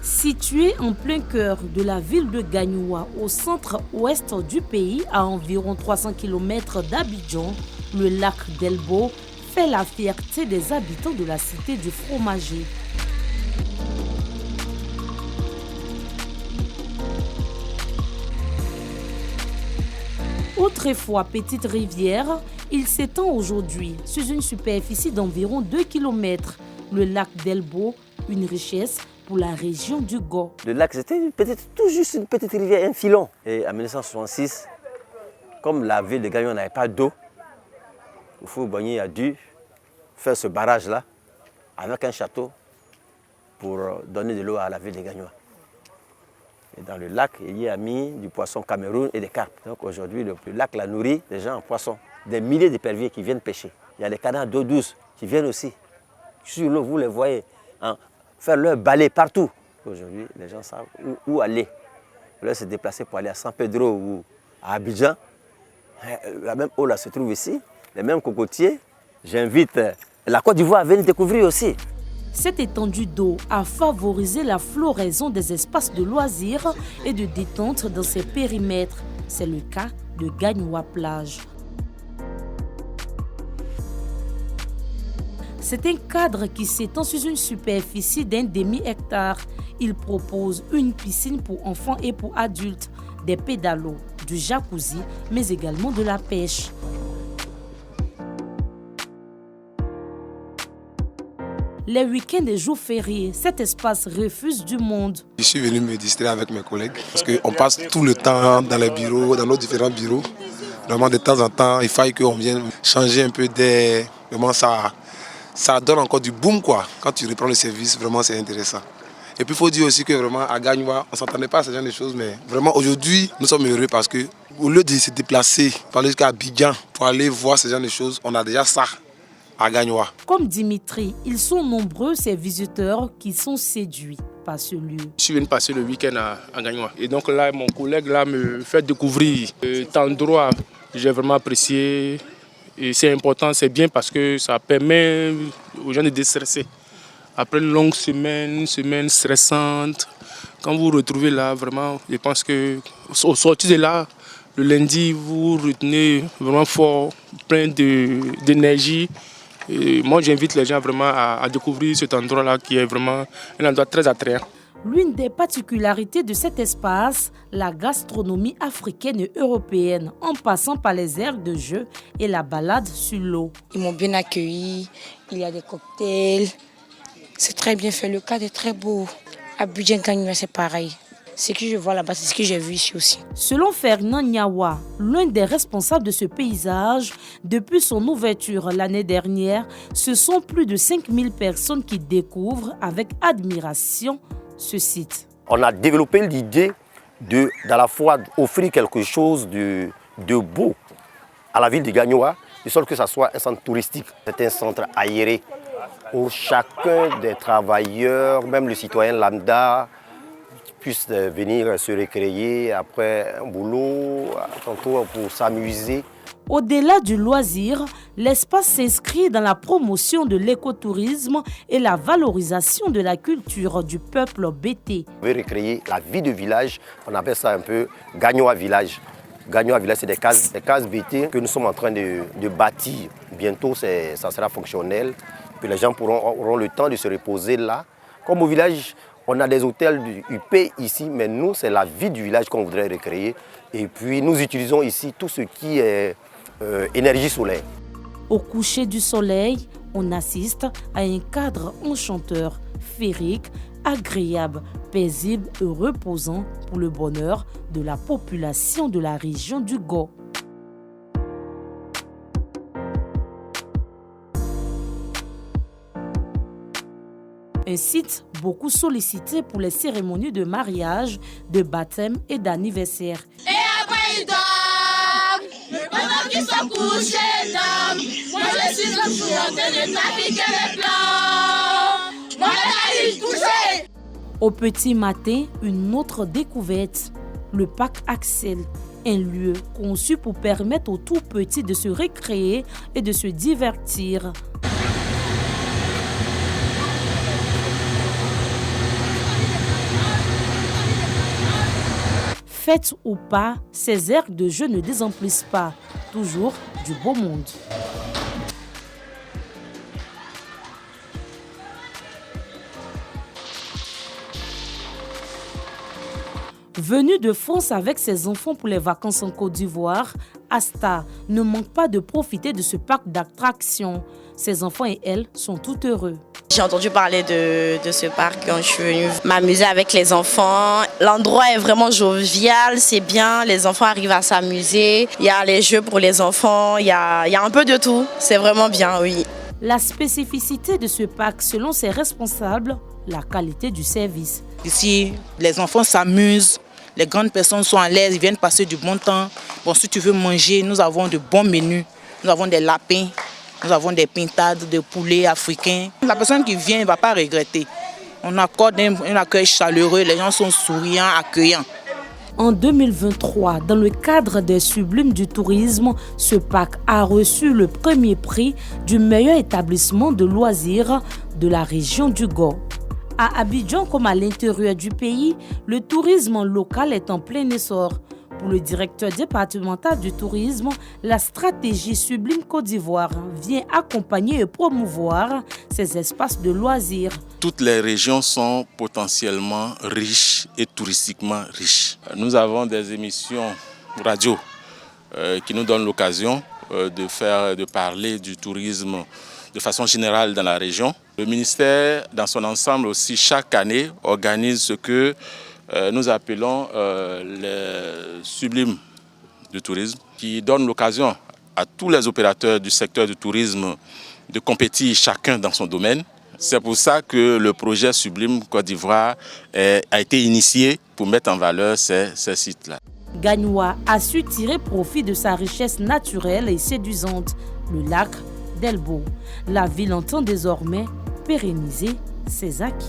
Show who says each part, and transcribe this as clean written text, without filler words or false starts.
Speaker 1: Situé en plein cœur de la ville de Gagnoua, au centre-ouest du pays, à environ 300 km d'Abidjan, le lac d'Elbo fait la fierté des habitants de la cité du fromager. Autrefois petite rivière, il s'étend aujourd'hui sur une superficie d'environ 2 km. Le lac d'Elbo, une richesse pour la région du Go.
Speaker 2: Le lac, c'était tout juste une petite rivière, un filon. Et en 1966, comme la ville de Gagnoua n'avait pas d'eau, Houphouët-Boigny a dû faire ce barrage-là avec un château pour donner de l'eau à la ville de Gagnoua. Et dans le lac, il y a mis du poisson Cameroun et des carpes. Donc aujourd'hui, le lac la nourrit des gens en poisson. Des milliers d'éperviers qui viennent pêcher. Il y a des canards d'eau douce qui viennent aussi. Sur l'eau, vous les voyez, hein, faire leur balai partout. Aujourd'hui, les gens savent où aller. Là, se déplacer pour aller à San Pedro ou à Abidjan. La même eau là se trouve ici, les mêmes cocotiers. J'invite la Côte d'Ivoire à venir découvrir aussi.
Speaker 1: Cette étendue d'eau a favorisé la floraison des espaces de loisirs et de détente dans ces périmètres. C'est le cas de Gagnoua Plage. C'est un cadre qui s'étend sur une superficie d'un demi-hectare. Il propose une piscine pour enfants et pour adultes, des pédalos, du jacuzzi, mais également de la pêche. Les week-ends et jours fériés, cet espace refuse du monde.
Speaker 3: Je suis venu me distraire avec mes collègues parce qu'on passe tout le temps dans les bureaux, dans nos différents bureaux. Vraiment, de temps en temps, il faut qu'on vienne changer un peu d'air. Vraiment, ça donne encore du boom, quoi. Quand tu reprends le service, vraiment, c'est intéressant. Et puis, il faut dire aussi que vraiment, à Gagnoua, on ne s'entendait pas à ce genre de choses, mais vraiment, aujourd'hui, nous sommes heureux parce qu'au lieu de se déplacer, pour aller jusqu'à Abidjan, pour aller voir ce genre de choses, on a déjà ça à Gagnoua.
Speaker 1: Comme Dimitri, ils sont nombreux ces visiteurs qui sont séduits par ce lieu.
Speaker 4: Je suis venu passer le week-end à Gagnoua. Et donc là, mon collègue là, me fait découvrir cet endroit. J'ai vraiment apprécié. Et c'est important, c'est bien parce que ça permet aux gens de déstresser. Après une longue semaine stressante, quand vous vous retrouvez là, vraiment, je pense qu'au sortir de là, le lundi, vous retenez vraiment fort, plein d'énergie. Et moi, j'invite les gens vraiment à découvrir cet endroit-là qui est vraiment un endroit très attrayant.
Speaker 1: L'une des particularités de cet espace, la gastronomie africaine et européenne, en passant par les aires de jeu et la balade sur l'eau.
Speaker 5: Ils m'ont bien accueilli, il y a des cocktails, c'est très bien fait, le cadre est très beau. Abidjan, Gagnoua, c'est pareil. Ce que je vois là-bas, c'est ce que j'ai vu ici aussi.
Speaker 1: Selon Fernand Niawa, l'un des responsables de ce paysage, depuis son ouverture l'année dernière, ce sont plus de 5000 personnes qui découvrent avec admiration ce site.
Speaker 2: On a développé l'idée d'à la fois offrir quelque chose de beau à la ville de Gagnoua, de sorte que ça soit un centre touristique. C'est un centre aéré où chacun des travailleurs, même le citoyen lambda, puisse venir se récréer après un boulot, tantôt pour s'amuser.
Speaker 1: Au-delà du loisir, l'espace s'inscrit dans la promotion de l'écotourisme et la valorisation de la culture du peuple bété.
Speaker 2: On veut recréer la vie de village, on appelle ça un peu Gagnoua Village. Gagnoua Village, c'est des cases bété que nous sommes en train de bâtir. Bientôt, ça sera fonctionnel, puis les gens auront le temps de se reposer là. Comme au village, on a des hôtels du UP ici, mais nous, c'est la vie du village qu'on voudrait recréer. Et puis, nous utilisons ici tout ce qui est énergie solaire.
Speaker 1: Au coucher du soleil, on assiste à un cadre enchanteur, féerique, agréable, paisible et reposant pour le bonheur de la population de la région du Go. Un site beaucoup sollicité pour les cérémonies de mariage, de baptême et d'anniversaire.
Speaker 6: Et après il dort, mais pendant qu'ils sont couchés, moi je suis en train de trafiquer les plans. Moi je suis touché.
Speaker 1: Au petit matin, une autre découverte, le parc Axel, un lieu conçu pour permettre aux tout petits de se récréer et de se divertir. Fête ou pas, ces aires de jeu ne désemplissent pas. Toujours du beau monde. Venue de France avec ses enfants pour les vacances en Côte d'Ivoire, Asta ne manque pas de profiter de ce parc d'attractions. Ses enfants et elle sont tout heureux.
Speaker 7: J'ai entendu parler de ce parc quand je suis venue m'amuser avec les enfants. L'endroit est vraiment jovial, c'est bien, les enfants arrivent à s'amuser. Il y a les jeux pour les enfants, il y a un peu de tout. C'est vraiment bien, oui.
Speaker 1: La spécificité de ce parc, selon ses responsables, la qualité du service.
Speaker 8: Ici, les enfants s'amusent, les grandes personnes sont à l'aise, ils viennent passer du bon temps. Bon, si tu veux manger, nous avons de bons menus. Nous avons des lapins, nous avons des pintades de poulets africains. La personne qui vient ne va pas regretter. On accorde un accueil chaleureux, les gens sont souriants, accueillants.
Speaker 1: En 2023, dans le cadre des Sublimes du tourisme, ce parc a reçu le premier prix du meilleur établissement de loisirs de la région du Go. À Abidjan comme à l'intérieur du pays, le tourisme local est en plein essor. Pour le directeur départemental du tourisme, la stratégie Sublime Côte d'Ivoire vient accompagner et promouvoir ces espaces de loisirs.
Speaker 9: Toutes les régions sont potentiellement riches et touristiquement riches. Nous avons des émissions radio qui nous donnent l'occasion de parler du tourisme de façon générale dans la région. Le ministère, dans son ensemble aussi, chaque année, organise ce que nous appelons les Sublimes du tourisme, qui donne l'occasion à tous les opérateurs du secteur du tourisme de compétir chacun dans son domaine. C'est pour ça que le projet Sublime Côte d'Ivoire a été initié pour mettre en valeur ces sites-là.
Speaker 1: Gagnoua a su tirer profit de sa richesse naturelle et séduisante, le lac d'Elbo. La ville entend désormais pérenniser ses acquis.